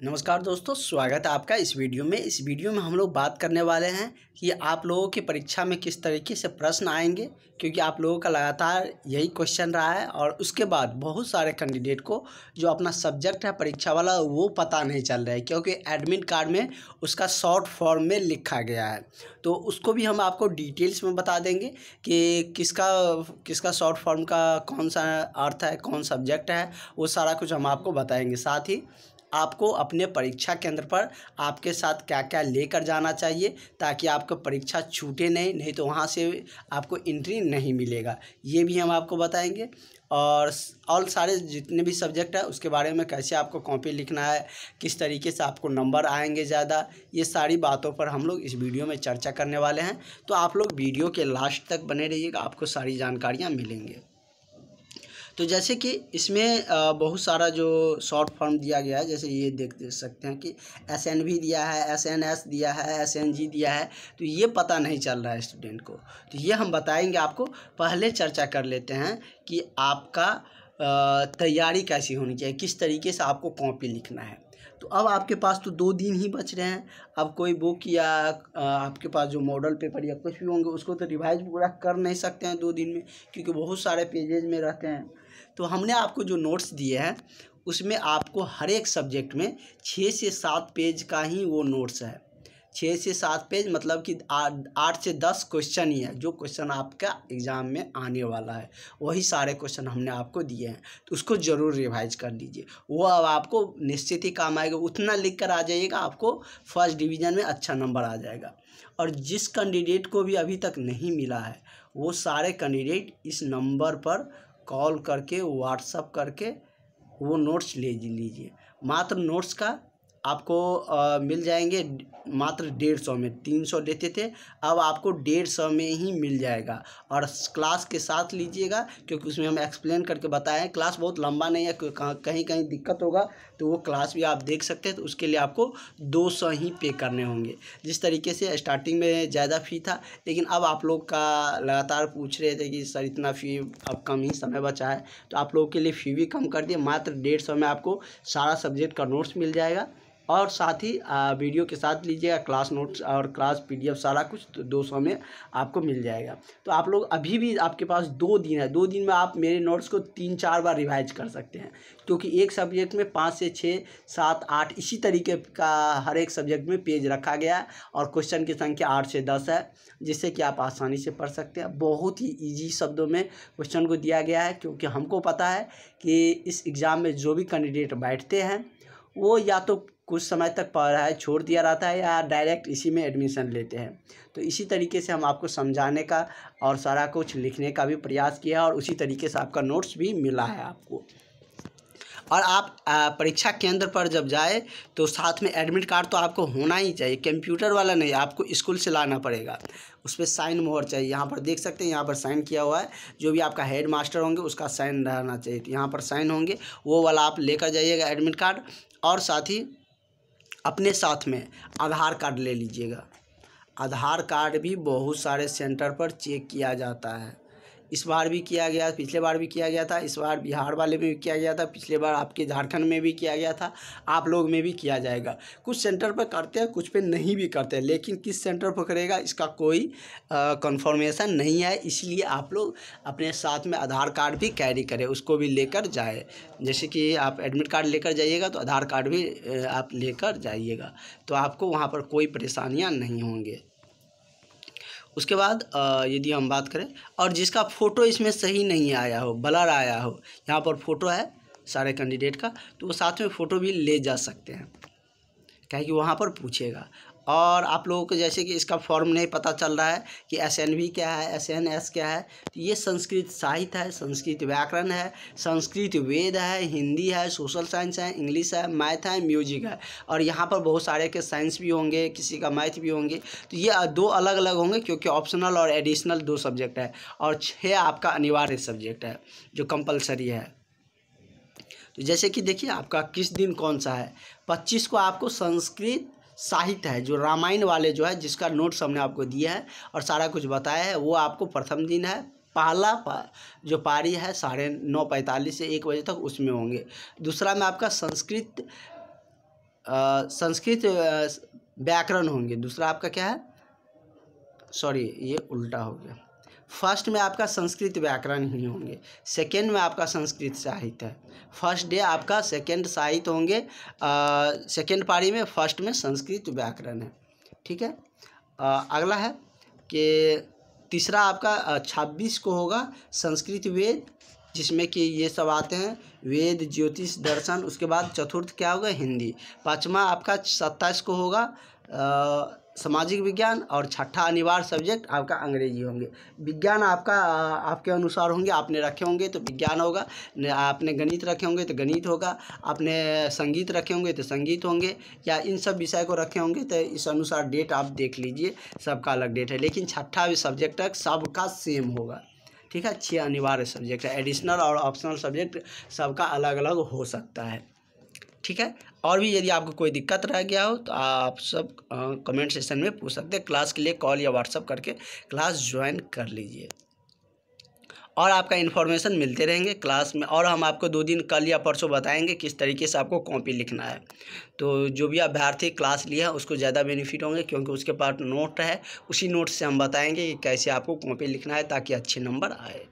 नमस्कार दोस्तों, स्वागत है आपका इस वीडियो में। इस वीडियो में हम लोग बात करने वाले हैं कि आप लोगों की परीक्षा में किस तरीके से प्रश्न आएंगे, क्योंकि आप लोगों का लगातार यही क्वेश्चन रहा है। और उसके बाद बहुत सारे कैंडिडेट को जो अपना सब्जेक्ट है परीक्षा वाला वो पता नहीं चल रहा है, क्योंकि एडमिट कार्ड में उसका शॉर्ट फॉर्म में लिखा गया है। तो उसको भी हम आपको डिटेल्स में बता देंगे कि किसका शॉर्ट फॉर्म का कौन सा अर्थ है, कौन सब्जेक्ट है, वो सारा कुछ हम आपको बताएंगे। साथ ही आपको अपने परीक्षा केंद्र पर आपके साथ क्या क्या लेकर जाना चाहिए ताकि आपका परीक्षा छूटे नहीं तो वहाँ से आपको एंट्री नहीं मिलेगा, ये भी हम आपको बताएंगे। और सारे जितने भी सब्जेक्ट है उसके बारे में, कैसे आपको कॉपी लिखना है, किस तरीके से आपको नंबर आएंगे ज़्यादा, ये सारी बातों पर हम लोग इस वीडियो में चर्चा करने वाले हैं। तो आप लोग वीडियो के लास्ट तक बने रहिएगा, आपको सारी जानकारियाँ मिलेंगे। तो जैसे कि इसमें बहुत सारा जो शॉर्ट फॉर्म दिया गया है, जैसे ये देख सकते हैं कि SNV दिया है, SNS दिया है, SNG दिया है। तो ये पता नहीं चल रहा है स्टूडेंट को, तो ये हम बताएंगे आपको। पहले चर्चा कर लेते हैं कि आपका तैयारी कैसी होनी चाहिए, किस तरीके से आपको कॉपी लिखना है। तो अब आपके पास तो 2 दिन ही बच रहे हैं। अब कोई बुक या आपके पास जो मॉडल पेपर या कुछ भी होंगे उसको तो रिवाइज पूरा कर नहीं सकते हैं 2 दिन में, क्योंकि बहुत सारे पेजेज में रहते हैं। तो हमने आपको जो नोट्स दिए हैं उसमें आपको हर एक सब्जेक्ट में 6 से 7 पेज का ही वो नोट्स है। 6 से 7 पेज मतलब कि 8 से 10 क्वेश्चन ही है। जो क्वेश्चन आपका एग्ज़ाम में आने वाला है वही सारे क्वेश्चन हमने आपको दिए हैं, तो उसको ज़रूर रिवाइज कर लीजिए। वो अब आपको निश्चित ही काम आएगा। उतना लिख कर आ जाइएगा, आपको फर्स्ट डिवीज़न में अच्छा नंबर आ जाएगा। और जिस कैंडिडेट को भी अभी तक नहीं मिला है वो सारे कैंडिडेट इस नंबर पर कॉल करके, व्हाट्सअप करके वो नोट्स ले लीजिए। मात्र नोट्स का आपको मिल जाएंगे मात्र 150 में। 300 देते थे, अब आपको 150 में ही मिल जाएगा। और क्लास के साथ लीजिएगा, क्योंकि उसमें हम एक्सप्लेन करके बताएं। क्लास बहुत लंबा नहीं है, कहीं कहीं दिक्कत होगा तो वो क्लास भी आप देख सकते हैं। तो उसके लिए आपको 200 ही पे करने होंगे। जिस तरीके से स्टार्टिंग में ज़्यादा फ़ी था, लेकिन अब आप लोग का लगातार पूछ रहे थे कि सर इतना फ़ी, अब कम ही समय बचा है, तो आप लोगों के लिए फ़ी भी कम कर दिए। मात्र 150 में आपको सारा सब्जेक्ट का नोट्स मिल जाएगा। और साथ ही वीडियो के साथ लीजिएगा क्लास नोट्स और क्लास PDF सारा कुछ, तो 200 में आपको मिल जाएगा। तो आप लोग अभी भी आपके पास 2 दिन है। 2 दिन में आप मेरे नोट्स को 3-4 बार रिवाइज कर सकते हैं, क्योंकि एक सब्जेक्ट में 5 से 6, 7, 8 इसी तरीके का हर एक सब्जेक्ट में पेज रखा गया है। और क्वेश्चन की संख्या 8 से 10 है, जिससे कि आप आसानी से पढ़ सकते हैं। बहुत ही ईजी शब्दों में क्वेश्चन को दिया गया है, क्योंकि हमको पता है कि इस एग्ज़ाम में जो भी कैंडिडेट बैठते हैं वो या तो कुछ समय तक पढ़ाई छोड़ दिया रहता है या डायरेक्ट इसी में एडमिशन लेते हैं। तो इसी तरीके से हम आपको समझाने का और सारा कुछ लिखने का भी प्रयास किया, और उसी तरीके से आपका नोट्स भी मिला है आपको। और आप परीक्षा केंद्र पर जब जाए तो साथ में एडमिट कार्ड तो आपको होना ही चाहिए। कंप्यूटर वाला नहीं, आपको स्कूल से लाना पड़ेगा। उस पर साइन मोहर चाहिए। यहाँ पर देख सकते हैं, यहाँ पर साइन किया हुआ है। जो भी आपका हेड मास्टर होंगे उसका साइन रहना चाहिए। तो यहाँ पर साइन होंगे, वो वाला आप लेकर जाइएगा एडमिट कार्ड। और साथ ही अपने साथ में आधार कार्ड ले लीजिएगा। आधार कार्ड भी बहुत सारे सेंटर पर चेक किया जाता है। इस बार भी किया गया, पिछले बार भी किया गया था, इस बार बिहार वाले में भी किया गया था, पिछले बार आपके झारखंड में भी किया गया था, आप लोग में भी किया जाएगा। कुछ सेंटर पर करते हैं, कुछ पे नहीं भी करते हैं, लेकिन किस सेंटर पर करेगा इसका कोई कंफर्मेशन नहीं है। इसलिए आप लोग अपने साथ में आधार कार्ड भी कैरी करें, उसको भी लेकर जाए। जैसे कि आप एडमिट कार्ड लेकर जाइएगा तो आधार कार्ड भी आप लेकर जाइएगा, तो आपको वहाँ पर कोई परेशानियाँ नहीं होंगे। उसके बाद यदि हम बात करें, और जिसका फ़ोटो इसमें सही नहीं आया हो, ब्लर आया हो, यहाँ पर फ़ोटो है सारे कैंडिडेट का, तो वो साथ में फ़ोटो भी ले जा सकते हैं, क्या कि वहाँ पर पूछेगा। और आप लोगों को जैसे कि इसका फॉर्म नहीं पता चल रहा है कि SNV क्या है, SNS क्या है, तो ये संस्कृत साहित्य है, संस्कृत व्याकरण है, संस्कृत वेद है, हिंदी है, सोशल साइंस है, इंग्लिश है, मैथ है, म्यूजिक है। और यहाँ पर बहुत सारे के साइंस भी होंगे, किसी का मैथ भी होंगे। तो ये 2 अलग अलग होंगे, क्योंकि ऑप्शनल और एडिशनल 2 सब्जेक्ट है, और 6 आपका अनिवार्य सब्जेक्ट है जो कंपलसरी है। तो जैसे कि देखिए आपका किस दिन कौन सा है। 25 को आपको संस्कृत साहित्य है, जो रामायण वाले जो है, जिसका नोट्स हमने आपको दिया है और सारा कुछ बताया है, वो आपको प्रथम दिन है। पहला जो पारी है 9:45 से 1 बजे तक उसमें होंगे। दूसरा में आपका संस्कृत संस्कृत व्याकरण होंगे। दूसरा आपका क्या है, सॉरी ये उल्टा हो गया। फर्स्ट में आपका संस्कृत व्याकरण ही होंगे, सेकंड में आपका संस्कृत साहित्य है। फर्स्ट डे आपका सेकंड साहित्य होंगे, सेकंड पारी में, फर्स्ट में संस्कृत व्याकरण है। ठीक है। अगला है कि तीसरा आपका 26 को होगा संस्कृत वेद, जिसमें कि ये सब आते हैं, वेद, ज्योतिष, दर्शन। उसके बाद चतुर्थ क्या होगा, हिंदी। पाँचवा आपका 27 को होगा सामाजिक विज्ञान, और छठा अनिवार्य सब्जेक्ट आपका अंग्रेजी होंगे। विज्ञान आपका आपके अनुसार होंगे, आपने रखे होंगे तो विज्ञान होगा, आपने गणित रखे होंगे तो गणित होगा, आपने संगीत रखे होंगे तो संगीत होंगे, या इन सब विषय को रखे होंगे तो इस अनुसार डेट आप देख लीजिए, सबका अलग डेट है। लेकिन छठा भी सब्जेक्ट तक सबका सेम होगा। ठीक है। 6 अनिवार्य सब्जेक्ट है, एडिशनल और ऑप्शनल सब्जेक्ट सबका अलग अलग हो सकता है। ठीक है। और भी यदि आपको कोई दिक्कत रह गया हो तो आप सब कमेंट सेक्शन में पूछ सकते हैं। क्लास के लिए कॉल या व्हाट्सअप करके क्लास ज्वाइन कर लीजिए, और आपका इन्फॉर्मेशन मिलते रहेंगे क्लास में। और हम आपको 2 दिन कल या परसों बताएंगे किस तरीके से आपको कॉपी लिखना है। तो जो भी अभ्यर्थी क्लास लिया है उसको ज़्यादा बेनिफिट होंगे, क्योंकि उसके पास नोट है, उसी नोट से हम बताएंगे कि कैसे आपको कॉपी लिखना है ताकि अच्छे नंबर आए।